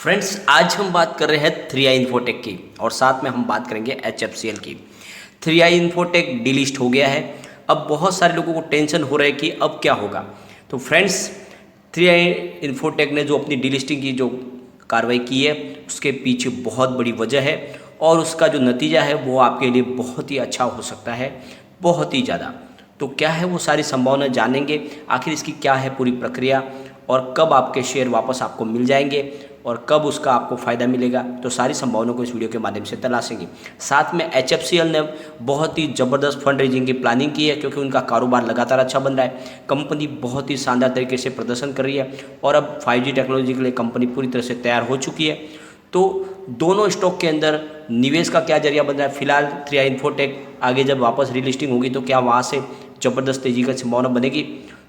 Friends, आज हम बात कर रहे हैं 3i इन्फोटेक की और साथ में हम बात करेंगे HFCL की। 3i इन्फोटेक डिलिस्ट हो गया है। अब बहुत सारे लोगों को टेंशन हो रहा है कि अब क्या होगा। तो फ्रेंड्स, 3i इन्फोटेक ने जो अपनी डिलिस्टिंग की जो कार्रवाई की है उसके पीछे बहुत बड़ी वजह है और उसका जो नतीजा है वो आपके लिए बहुत ही अच्छा हो सकता है, बहुत ही ज़्यादा। तो क्या है वो सारी संभावना जानेंगे, आखिर इसकी क्या है पूरी प्रक्रिया और कब आपके शेयर वापस आपको मिल जाएंगे और कब उसका आपको फ़ायदा मिलेगा। तो सारी संभावनाओं को इस वीडियो के माध्यम से तलाशेंगे। साथ में HFCL ने बहुत ही ज़बरदस्त फंड रेजिंग की प्लानिंग की है क्योंकि उनका कारोबार लगातार अच्छा बन रहा है। कंपनी बहुत ही शानदार तरीके से प्रदर्शन कर रही है और अब 5G टेक्नोलॉजी के लिए कंपनी पूरी तरह से तैयार हो चुकी है। तो दोनों स्टॉक के अंदर निवेश का क्या जरिया बन रहा है। फिलहाल 3i इन्फोटेक आगे जब वापस रीलिस्टिंग होगी तो क्या वहाँ से ज़बरदस्त तेजी का संभावना बनेगी,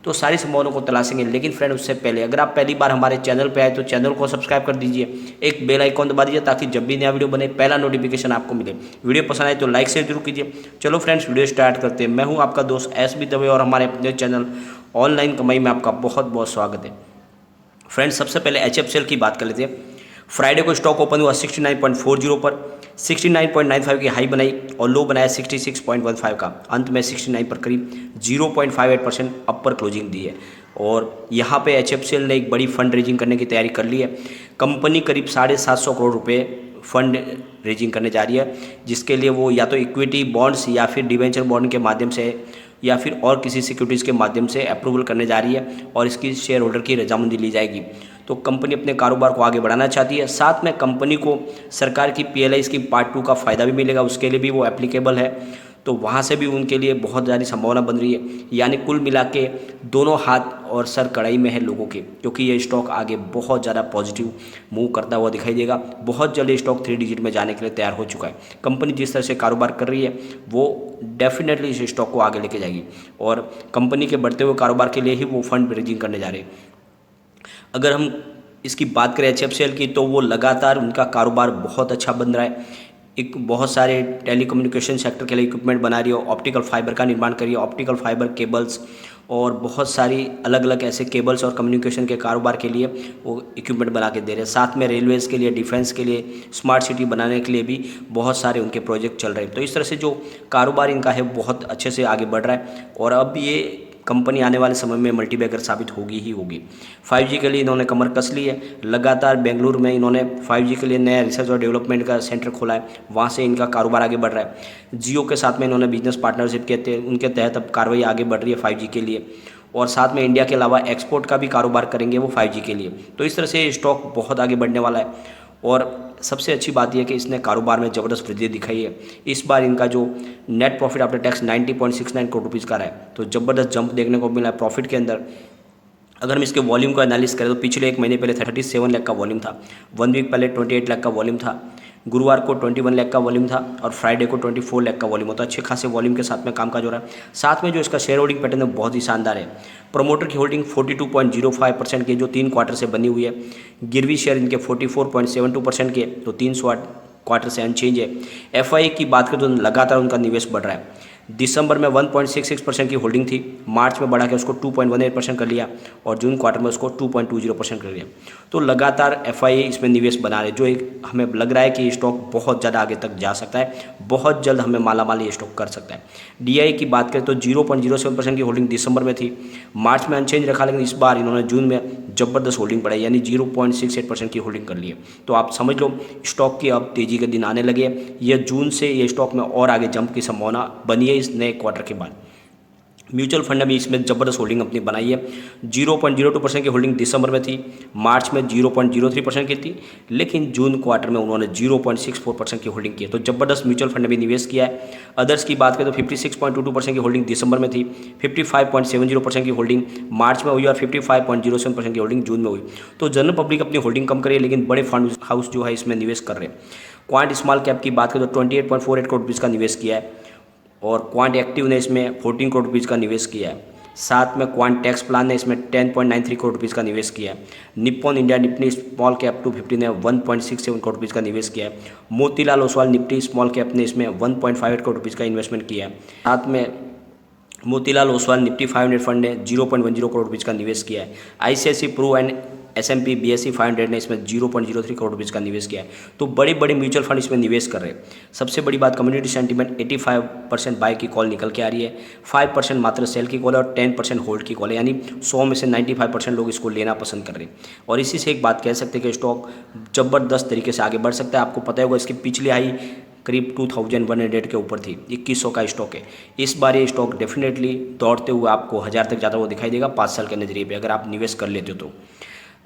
तो सारी संभावनाओं को तलाशेंगे। लेकिन फ्रेंड, उससे पहले अगर आप पहली बार हमारे चैनल पे आए तो चैनल को सब्सक्राइब कर दीजिए, एक बेल आइकॉन दबा दीजिए ताकि जब भी नया वीडियो बने पहला नोटिफिकेशन आपको मिले। वीडियो पसंद आए तो लाइक शेयर जरूर कीजिए। चलो फ्रेंड्स, वीडियो स्टार्ट करते हैं। मैं हूँ आपका दोस्त SB दवे और हमारे अपने चैनल ऑनलाइन कमाई में आपका बहुत बहुत स्वागत है। फ्रेंड्स, सबसे पहले HFCL की बात कर लेते हैं। फ्राइडे को स्टॉक ओपन हुआ 69.40 पर, 69.95 की हाई बनाई और लो बनाया 66.15 का। अंत में 69 पर करीब 0.58% अपर क्लोजिंग दी है और यहाँ पे HFCL ने एक बड़ी फंड रेजिंग करने की तैयारी कर ली है। कंपनी करीब 750 करोड़ रुपए फंड रेजिंग करने जा रही है, जिसके लिए वो या तो इक्विटी बॉन्ड्स या फिर डिवेंचर बॉन्ड के माध्यम से या फिर और किसी सिक्योरिटीज़ के माध्यम से अप्रूवल करने जा रही है और इसकी शेयर होल्डर की रजामंदी ली जाएगी। तो कंपनी अपने कारोबार को आगे बढ़ाना चाहती है। साथ में कंपनी को सरकार की PLI स्कीम पार्ट 2 का फ़ायदा भी मिलेगा, उसके लिए भी वो एप्लीकेबल है। तो वहाँ से भी उनके लिए बहुत ज़्यादा संभावना बन रही है। यानी कुल मिला के दोनों हाथ और सर कड़ाई में है लोगों के, क्योंकि ये स्टॉक आगे बहुत ज़्यादा पॉजिटिव मूव करता हुआ दिखाई देगा। बहुत जल्द स्टॉक 3 डिजिट में जाने के लिए तैयार हो चुका है। कंपनी जिस तरह से कारोबार कर रही है वो डेफिनेटली इस स्टॉक को आगे लेके जाएगी और कंपनी के बढ़ते हुए कारोबार के लिए ही वो फंड रेजिंग करने जा रहे हैं। अगर हम इसकी बात करें HFCL की, तो वो लगातार उनका कारोबार बहुत अच्छा बन रहा है। एक बहुत सारे टेलीकम्युनिकेशन सेक्टर के लिए इक्विपमेंट बना रही है, ऑप्टिकल फाइबर का निर्माण कर रही है, ऑप्टिकल फाइबर केबल्स और बहुत सारी अलग अलग ऐसे केबल्स और कम्युनिकेशन के कारोबार के लिए वो इक्विपमेंट बना के दे रहे हैं। साथ में रेलवेज़ के लिए, डिफेंस के लिए, स्मार्ट सिटी बनाने के लिए भी बहुत सारे उनके प्रोजेक्ट चल रहे हैं। तो इस तरह से जो कारोबार इनका है बहुत अच्छे से आगे बढ़ रहा है और अब ये कंपनी आने वाले समय में मल्टीबैगर साबित होगी ही होगी। 5G के लिए इन्होंने कमर कस ली है। लगातार बेंगलुरु में इन्होंने 5G के लिए नया रिसर्च और डेवलपमेंट का सेंटर खोला है, वहाँ से इनका कारोबार आगे बढ़ रहा है। जियो के साथ में इन्होंने बिजनेस पार्टनरशिप किए थे, उनके तहत अब कार्रवाई आगे बढ़ रही है 5G के लिए और साथ में इंडिया के अलावा एक्सपोर्ट का भी कारोबार करेंगे वो 5G के लिए। तो इस तरह से स्टॉक बहुत आगे बढ़ने वाला है और सबसे अच्छी बात यह है कि इसने कारोबार में ज़बरदस्त वृद्धि दिखाई है। इस बार इनका जो net profit after tax 90.69 crore rupees का रहा है, तो ज़बरदस्त जंप देखने को मिला है प्रॉफिट के अंदर। अगर हम इसके वॉल्यूम का एनालिसिस करें तो पिछले एक महीने पहले 37 लाख का वॉल्यूम था, 1 वीक पहले 28 लाख का वॉल्यूम था, गुरुवार को 21 लाख का वॉल्यूम था और फ्राइडे को 24 लाख का वॉल्यूम होता है। अच्छे खासे वॉल्यूम के साथ में कामकाज हो रहा है। साथ में जो इसका शेयर होल्डिंग पैटर्न है बहुत ही शानदार है। प्रमोटर की होल्डिंग 42.05% की जो 3 क्वार्टर से बनी हुई है। गिरवी शेयर इनके 44.72% के, तो 3 क्वार्टर से अनचेंज है। FIA की बात करें तो लगातार उनका निवेश बढ़ रहा है। दिसंबर में 1.66% की होल्डिंग थी, मार्च में बढ़ा के उसको 2.18% कर लिया और जून क्वार्टर में उसको 2.20% कर लिया। तो लगातार FIA इसमें निवेश बना रहे, जो एक हमें लग रहा है कि ये स्टॉक बहुत ज़्यादा आगे तक जा सकता है, बहुत जल्द हमें मालामाल ये स्टॉक कर सकता है। DI की बात करें तो 0.07% की होल्डिंग दिसंबर में थी, मार्च में अनचेंज रखा, लेकिन इस बार इन्होंने जून में ज़बरदस्त होल्डिंग बढ़ाई, यानी 0.68% की होल्डिंग कर ली है। तो आप समझ लो स्टॉक की अब तेज़ी के दिन आने लगे। ये जून से ये स्टॉक में और आगे जंप की संभावना बनी है इस नए क्वार्टर के बाद। म्यूचुअल फंड ने भी इसमें ज़बरदस्त होल्डिंग अपनी बनाई है। 0.02% की होल्डिंग दिसंबर में थी, मार्च में 0.03% की थी, लेकिन जून क्वार्टर में उन्होंने 0.64% की होल्डिंग की है। तो ज़बरदस्त म्यूचुअल फंड ने भी निवेश किया है। अदर्स की बात करें तो 56.22% की होल्डिंग दिसंबर में थी, 55.70% की होल्डिंग मार्च में हुई और 55.07% की होल्डिंग जून में हुई। तो जनरल पब्लिक अपनी होल्डिंग कम करी है, लेकिन बड़े फंड हाउस जो है इसमें निवेश कर रहे हैं। क्वांट स्मॉल कैप की बात करें तो 28.48 करोड़ रुपीज़ का निवेश किया है और क्वांट एक्टिव ने इसमें 14 करोड़ रुपीज़ का निवेश किया है। साथ में क्वांट टैक्स प्लान ने इसमें 10.93 करोड़ रुपीज़ का निवेश किया है। Nippon India Nifty small cap 250 ने 1.67 करोड़ रुपीज़ का निवेश किया है। Motilal Oswal Nifty small cap ने इसमें 1.58 करोड़ रुपीज़ का इन्वेस्टमेंट किया है। साथ में मोतीलाल ओसवाल निफ्टी 500 फंड ने 0.10 करोड़ रुपीज़ का निवेश किया है। ICICI Pru and S&P BSE 500 ने इसमें 0.03 करोड़ रुपीज़ का निवेश किया है। तो बड़े बड़े म्यूचुअल फंड इसमें निवेश कर रहे हैं। सबसे बड़ी बात, कम्युनिटी सेंटीमेंट 85% बाय की कॉल निकल के आ रही है, 5% मात्र सेल की कॉल है और 10% होल्ड की कॉल है, यानी 100 में से 95% लोग इसको लेना पसंद कर रहे हैं। और इसी से एक बात कह सकते हैं कि स्टॉक ज़बरदस्त तरीके से आगे बढ़ सकता है। आपको पता होगा इसकी पिछली हाई करीब 2100 के ऊपर थी, 2100 का स्टॉक है। इस बार ये स्टॉक डेफिनेटली दौड़ते हुए आपको 1000 तक जाता हुआ दिखाई देगा 5 साल के नज़रिए पे, अगर आप निवेश कर लेते हो तो।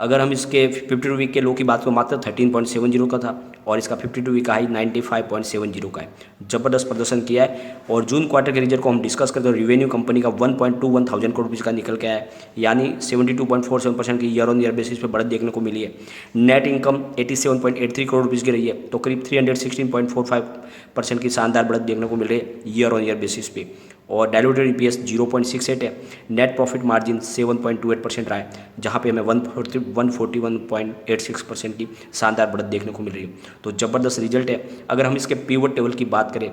अगर हम इसके 52 वीक के लो की बात करें, मात्र 13.70 का था और इसका 52 वीक का हाई 95.70 का है। ज़बरदस्त प्रदर्शन किया है। और जून क्वार्टर के रिजल्ट को हम डिस्कस करते हैं, रिवेन्यू कंपनी का 1.21 थाउजेंड करोड़ रुपीज़ का निकल के आया है, यानी 72.47% की ईयर ऑन ईयर बेसिस पे बढ़त देखने को मिली है। नेट इनकम 87.83 करोड़ रुपीज़ की रही है, तो करीब 316.45% की शानदार बढ़त देखने को मिल रही है ईयर ऑन ईयर बेसिस पे। और डायलूटेड ईपीएस 0.68 है। नेट प्रॉफिट मार्जिन 7.28% रहा है, जहाँ पे हमें 141.86% की शानदार बढ़त देखने को मिल रही है। तो ज़बरदस्त रिजल्ट है। अगर हम इसके पिवट टेबल की बात करें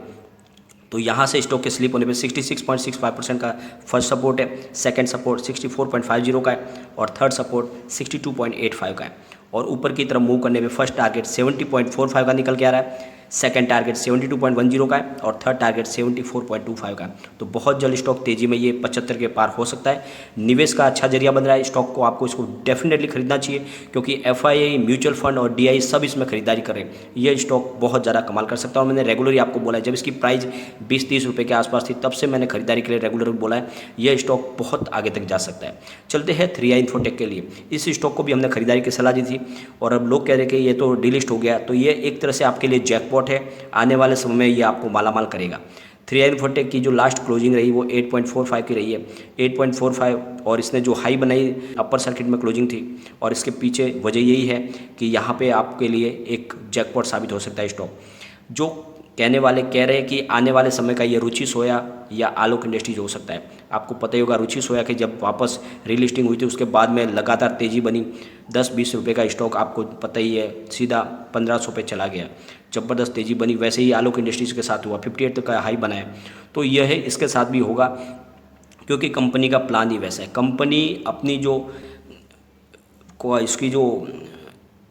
तो यहाँ से स्टॉक के स्लिप होने पे 66.65% का फर्स्ट सपोर्ट है, सेकंड सपोर्ट 64.50 का है और थर्ड सपोर्ट 62.85 का है। और ऊपर की तरफ मूव करने पे फर्स्ट टारगेट 70.45 का निकल के आ रहा है, सेकंड टारगेट 72.10 का है और थर्ड टारगेट 74.25 का है। तो बहुत जल्द स्टॉक तेजी में ये 75 के पार हो सकता है। निवेश का अच्छा जरिया बन रहा है स्टॉक को, आपको इसको डेफिनेटली खरीदना चाहिए, क्योंकि एफआईआई, म्यूचुअल फंड और डीआई सब इसमें खरीदारी कर रहे हैं। ये स्टॉक बहुत ज़्यादा कमाल कर सकता है। और मैंने रेगुलरली आपको बोला है, जब इसकी प्राइस 20-30 रुपये के आसपास थी तब से मैंने खरीदारी के लिए रेगुलर बोला है, यह स्टॉक बहुत आगे तक जा सकता है। चलते हैं 3i इन्फोटेक के लिए। इस स्टॉक को भी हमने खरीदारी की सलाह दी थी और अब लोग कह रहे हैं कि ये तो डिलिस्ट हो गया, तो ये एक तरह से आपके लिए जैकपॉट है। आने वाले समय में ये आपको मालामाल करेगा। 3i इन्फोटेक की जो लास्ट क्लोजिंग रही वो 8.45 की रही है, 8.45, और इसने जो हाई बनाई अपर सर्किट में क्लोजिंग थी। और इसके पीछे वजह यही है कि यहाँ पे आपके लिए एक जैकपॉट साबित हो सकता है स्टॉक। जो कहने वाले कह रहे हैं कि आने वाले समय का ये रुचि सोया या आलोक इंडस्ट्रीज हो सकता है। आपको पता ही होगा रुचि सोया कि जब वापस रीलिस्टिंग हुई थी उसके बाद में लगातार तेज़ी बनी, 10-20 रुपये का स्टॉक आपको पता ही है सीधा 1500 पे चला गया, ज़बरदस्त तेज़ी बनी। वैसे ही आलोक इंडस्ट्रीज़ के साथ हुआ, 58 तक का हाई बनाया। तो यह है, इसके साथ भी होगा, क्योंकि कंपनी का प्लान ही वैसा है। कंपनी अपनी जो इसकी जो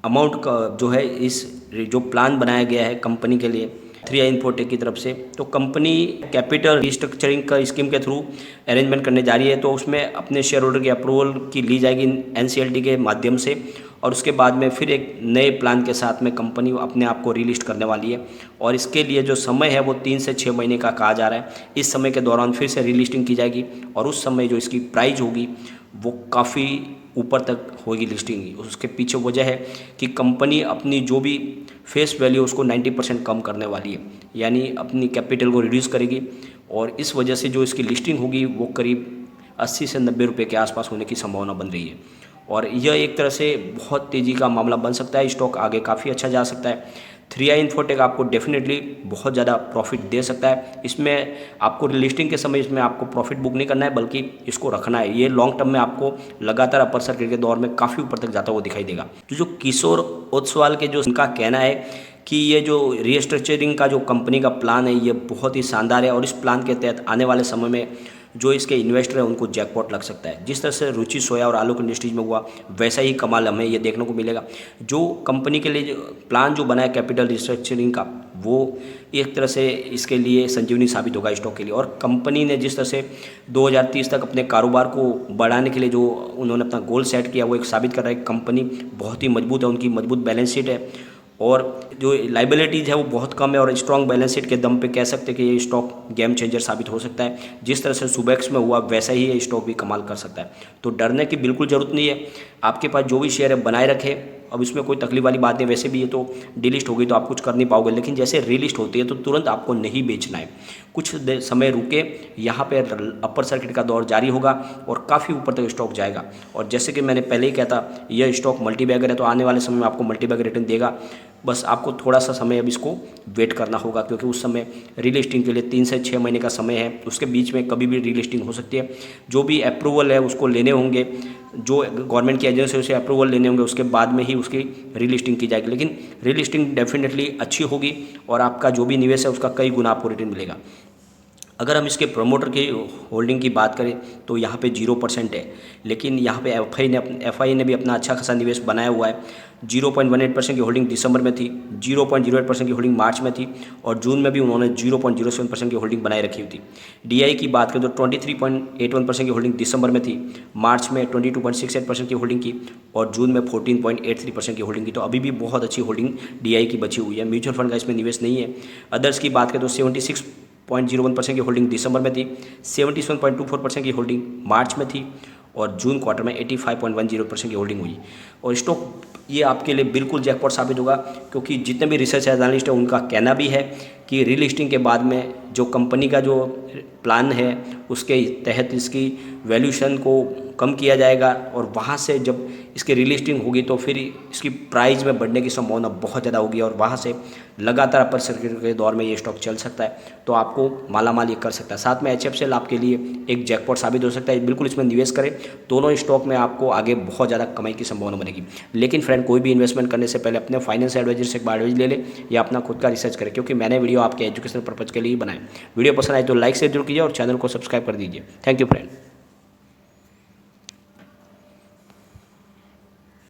अमाउंट का जो है, इस जो प्लान बनाया गया है कंपनी के लिए 3i इन्फोटेक की तरफ से, तो कंपनी कैपिटल रिस्ट्रक्चरिंग का स्कीम के थ्रू अरेंजमेंट करने जा रही है। तो उसमें अपने शेयर होल्डर की अप्रूवल की ली जाएगी NCLT के माध्यम से, और उसके बाद में फिर एक नए प्लान के साथ में कंपनी अपने आप को रीलिस्ट करने वाली है। और इसके लिए जो समय है वो 3 से 6 महीने का कहा जा रहा है। इस समय के दौरान फिर से रीलिस्टिंग की जाएगी और उस समय जो इसकी प्राइस होगी वो काफ़ी ऊपर तक होगी लिस्टिंग। उसके पीछे वजह है कि कंपनी अपनी जो भी फेस वैल्यू उसको 90% कम करने वाली है, यानी अपनी कैपिटल को रिड्यूस करेगी। और इस वजह से जो इसकी लिस्टिंग होगी वो करीब 80 से 90 रुपये के आसपास होने की संभावना बन रही है। और यह एक तरह से बहुत तेज़ी का मामला बन सकता है, स्टॉक आगे काफ़ी अच्छा जा सकता है। 3i इन्फोटेक आपको डेफिनेटली बहुत ज़्यादा प्रॉफिट दे सकता है। इसमें आपको लिस्टिंग के समय इसमें आपको प्रॉफिट बुक नहीं करना है, बल्कि इसको रखना है। ये लॉन्ग टर्म में आपको लगातार अपर सर्किट के दौर में काफ़ी ऊपर तक जाता हुआ दिखाई देगा। तो जो किशोर ओसवाल के जो उनका कहना है कि ये जो रीस्ट्रक्चरिंग का जो कंपनी का प्लान है ये बहुत ही शानदार है, और इस प्लान के तहत आने वाले समय में जो इसके इन्वेस्टर हैं उनको जैकपॉट लग सकता है। जिस तरह से रुचि सोया और आलोक इंडस्ट्रीज में हुआ, वैसा ही कमाल हमें ये देखने को मिलेगा। जो कंपनी के लिए जो प्लान जो बना है कैपिटल रिस्ट्रक्चरिंग का, वो एक तरह से इसके लिए संजीवनी साबित होगा स्टॉक के लिए। और कंपनी ने जिस तरह से 2030 तक अपने कारोबार को बढ़ाने के लिए जो उन्होंने अपना गोल सेट किया, वो एक साबित कर रहा है कि कंपनी बहुत ही मजबूत है, उनकी मजबूत बैलेंस शीट है और जो लाइबिलिटीज़ है वो बहुत कम है। और स्ट्रॉन्ग बैलेंस शीट के दम पे कह सकते हैं कि ये स्टॉक गेम चेंजर साबित हो सकता है। जिस तरह से सुबेक्स में हुआ वैसा ही ये स्टॉक भी कमाल कर सकता है। तो डरने की बिल्कुल ज़रूरत नहीं है। आपके पास जो भी शेयर है बनाए रखे, अब इसमें कोई तकलीफ वाली बात नहीं। वैसे भी ये तो डिलिस्ट होगी तो आप कुछ कर नहीं पाओगे, लेकिन जैसे रीलिस्ट होती है तो तुरंत आपको नहीं बेचना है, कुछ समय रुके। यहाँ पे अपर सर्किट का दौर जारी होगा और काफ़ी ऊपर तक स्टॉक जाएगा। और जैसे कि मैंने पहले ही कहता, यह स्टॉक मल्टीबैगर है, तो आने वाले समय में आपको मल्टीबैगर रिटर्न देगा। बस आपको थोड़ा सा समय अब इसको वेट करना होगा, क्योंकि उस समय रीलिस्टिंग के लिए 3 से 6 महीने का समय है। उसके बीच में कभी भी रीलिस्टिंग हो सकती है। जो भी अप्रूवल है उसको लेने होंगे, जो गवर्नमेंट की एजेंसी से अप्रूवल लेने होंगे, उसके बाद में ही उसकी रीलिस्टिंग की जाएगी। लेकिन रीलिस्टिंग डेफिनेटली अच्छी होगी और आपका जो भी निवेश है उसका कई गुना आपको रिटर्न मिलेगा। अगर हम इसके प्रमोटर की होल्डिंग की बात करें तो यहाँ पे 0% है, लेकिन यहाँ पे एफआई ने भी अपना अच्छा खासा निवेश बनाया हुआ है। 0.18% की होल्डिंग दिसंबर में थी, 0.08% की होल्डिंग मार्च में थी और जून में भी उन्होंने 0.07% की होल्डिंग बनाए रखी हुई थी। डीआई की बात करें तो 23.81% की होल्डिंग दिसंबर में थी, मार्च में 22.68% की होल्डिंग की और जून में 14.83% की होल्डिंग की। तो अभी भी बहुत अच्छी होल्डिंग डीआई की बची हुई है। म्यूचुअल फंड का इसमें निवेश नहीं है। अदर्स की बात करें तो 76.01% की होल्डिंग दिसंबर में थी, 77.24% की होल्डिंग मार्च में थी और जून क्वार्टर में 85.10% की होल्डिंग हुई। और स्टॉक ये आपके लिए बिल्कुल जैकपॉट साबित होगा, क्योंकि जितने भी रिसर्च एनालिस्ट हैं उनका कहना भी है कि रीलिस्टिंग के बाद में जो कंपनी का जो प्लान है उसके तहत इसकी वैल्यूएशन को कम किया जाएगा और वहाँ से जब इसकी रीलिस्टिंग होगी तो फिर इसकी प्राइस में बढ़ने की संभावना बहुत ज़्यादा होगी और वहाँ से लगातार अपर सर्किट के दौर में ये स्टॉक चल सकता है, तो आपको मालामाल ये कर सकता है। साथ में HFCL आपके लिए एक जैकपॉट साबित हो सकता है। बिल्कुल इसमें निवेश करें, दोनों स्टॉक में आपको आगे बहुत ज़्यादा कमाई की संभावना बनेगी। लेकिन फ्रेंड, कोई भी इन्वेस्टमेंट करने से पहले अपने फाइनेंस एडवाइजर से एक बार एडवाइस ले ले या अपना खुद का रिसर्च करें, क्योंकि मैंने वीडियो आपके एजुकेशन पर्पज़ के लिए बनाए। वीडियो पसंद आए तो लाइक शेयर जरूर कीजिए और चैनल को सब्सक्राइब कर दीजिए। Thank you friend.